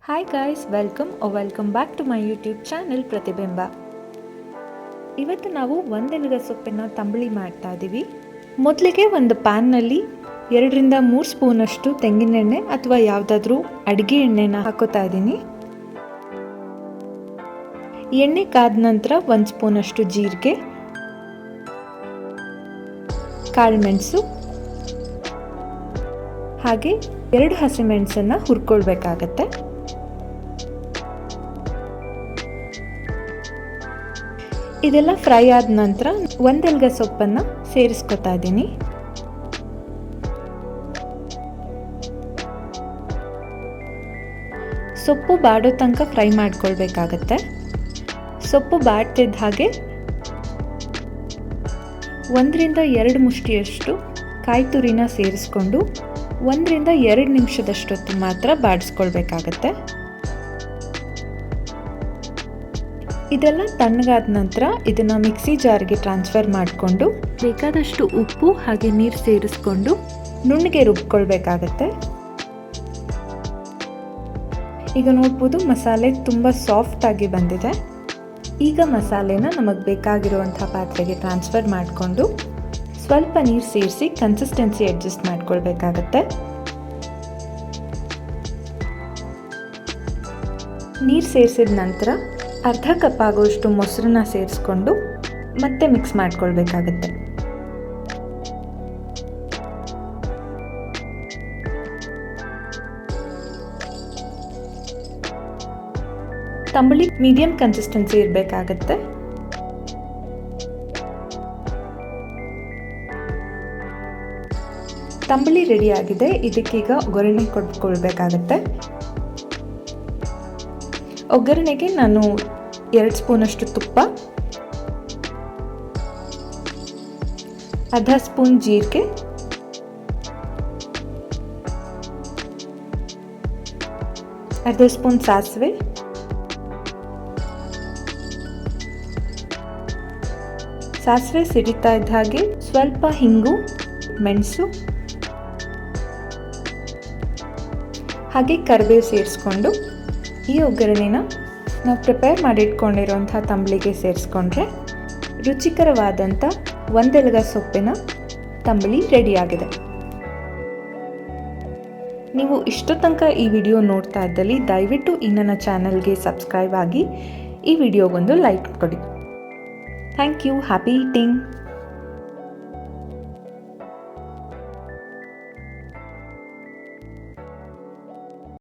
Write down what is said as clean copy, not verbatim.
Hi guys, welcome back to my YouTube channel Pratibimba. ಇವತ್ತು ನಾವು ಒಂದೆಲಗ ಸೊಪ್ಪಿನ ತಂಬಳಿ ಮಾಡ್ತಾ ಇದ್ದೀವಿ. ಮೊದಲಿಗೆ ಒಂದು ಪ್ಯಾನ್ನಲ್ಲಿ 2ರಿಂದ 3 ಸ್ಪೂನಷ್ಟು ತೆಂಗಿನೆಣ್ಣೆ ಅಥವಾ ಯಾವುದಾದ್ರೂ ಅಡುಗೆ ಎಣ್ಣೆನ ಹಾಕೋತಾ ಇದ್ದೀನಿ. ಎಣ್ಣೆ ಕಾದ ನಂತರ 1 ಸ್ಪೂನಷ್ಟು ಜೀರಿಗೆ, ಕಾಳುಮೆಣಸು ಹಾಗೆ 2 ಹಸಿಮೆಣಸನ್ನು ಹುರ್ಕೊಳ್ಬೇಕಾಗತ್ತೆ. ಇದೆಲ್ಲ ಫ್ರೈ ಆದ ನಂತರ ಒಂದೆಲಗ ಸೊಪ್ಪನ್ನು ಸೇರಿಸ್ಕೊತಾ ಇದ್ದೀನಿ. ಸೊಪ್ಪು ಬಾಡೋ ತನಕ ಫ್ರೈ ಮಾಡ್ಕೊಳ್ಬೇಕಾಗತ್ತೆ. ಸೊಪ್ಪು ಬಾಡ್ತಿದ್ದ ಹಾಗೆ 1ರಿಂದ 2 ಮುಷ್ಟಿಯಷ್ಟು ಕಾಯಿ ತುರಿನ ಸೇರಿಸ್ಕೊಂಡು 1ರಿಂದ 2 ನಿಮಿಷದಷ್ಟೊತ್ತು ಮಾತ್ರ ಬಾಡಿಸ್ಕೊಳ್ಬೇಕಾಗತ್ತೆ. ಇದೆಲ್ಲ ತಣ್ಣಗಾದ ನಂತರ ಇದನ್ನು ಮಿಕ್ಸಿ ಜಾರ್ಗೆ ಟ್ರಾನ್ಸ್ಫರ್ ಮಾಡಿಕೊಂಡು ಬೇಕಾದಷ್ಟು ಉಪ್ಪು ಹಾಗೆ ನೀರು ಸೇರಿಸ್ಕೊಂಡು ನುಣ್ಣಗೆ ರುಬ್ಕೊಳ್ಬೇಕಾಗತ್ತೆ. ಈಗ ನೋಡ್ಬೋದು ಮಸಾಲೆ ತುಂಬ ಸಾಫ್ಟ್ ಆಗಿ ಬಂದಿದೆ. ಈಗ ಮಸಾಲೆನ ನಮಗೆ ಬೇಕಾಗಿರುವಂಥ ಪಾತ್ರೆಗೆ ಟ್ರಾನ್ಸ್ಫರ್ ಮಾಡಿಕೊಂಡು ಸ್ವಲ್ಪ ನೀರು ಸೇರಿಸಿ ಕನ್ಸಿಸ್ಟೆನ್ಸಿ ಅಡ್ಜಸ್ಟ್ ಮಾಡ್ಕೊಳ್ಬೇಕಾಗತ್ತೆ. ನೀರು ಸೇರಿಸಿದ ನಂತರ ಅರ್ಧ ಕಪ್ ಆಗುವಷ್ಟು ಮೊಸರನ್ನ ಸೇರಿಸ್ಕೊಂಡು ಮತ್ತೆ ಮಿಕ್ಸ್ ಮಾಡ್ಕೊಳ್ಬೇಕಾಗತ್ತೆ. ತಂಬಳಿ ಮೀಡಿಯಂ ಕನ್ಸಿಸ್ಟೆನ್ಸಿ ಇರಬೇಕಾಗತ್ತೆ. ತಂಬಳಿ ರೆಡಿ ಆಗಿದೆ. ಇದಕ್ಕೀಗ ಒಗ್ಗರಣೆ ಕೊಟ್ಕೊಳ್ಬೇಕಾಗತ್ತೆ. ಒಗ್ಗರಣೆಗೆ ನಾನು 2 ಸ್ಪೂನಷ್ಟು ತುಪ್ಪ, ಅರ್ಧ ಸ್ಪೂನ್ ಜೀರಿಗೆ, ಅರ್ಧ ಸ್ಪೂನ್ ಸಾಸಿವೆ, ಸಾಸಿವೆ ಸಿಡಿತಾ ಇದ್ದ ಹಾಗೆ ಸ್ವಲ್ಪ ಹಿಂಗು, ಮೆಣಸು ಹಾಗೆ ಕರಿಬೇವು ಸೇರಿಸ್ಕೊಂಡು ಈ ಒಗ್ಗರಣೆನ ನಾವು ಪ್ರಿಪೇರ್ ಮಾಡಿಟ್ಕೊಂಡಿರೋಂಥ ತಂಬಳಿಗೆ ಸೇರಿಸ್ಕೊಂಡ್ರೆ ರುಚಿಕರವಾದಂಥ ಒಂದೆಲಗ ಸೊಪ್ಪಿನ ತಂಬಳಿ ರೆಡಿಯಾಗಿದೆ. ನೀವು ಇಷ್ಟು ತನಕ ಈ ವಿಡಿಯೋ ನೋಡ್ತಾ ಇದ್ದಲ್ಲಿ ದಯವಿಟ್ಟು ಈ ನನ್ನ ಚಾನಲ್ಗೆ ಸಬ್ಸ್ಕ್ರೈಬ್ ಆಗಿ ಈ ವಿಡಿಯೋಗೊಂದು ಲೈಕ್ ಕೊಡಿ. Thank you. Happy eating.